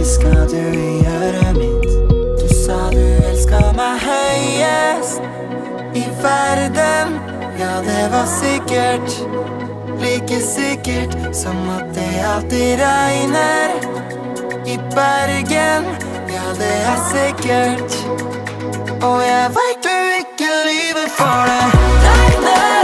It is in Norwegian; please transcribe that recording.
aldri skal du gjøre mitt. Du sa du elsket meg høyest i verden. Ja, det var sikkert, like sikkert som at det alltid regner i Bergen. Ja, det er sikkert, og jeg vet du ikke lyver for det regner.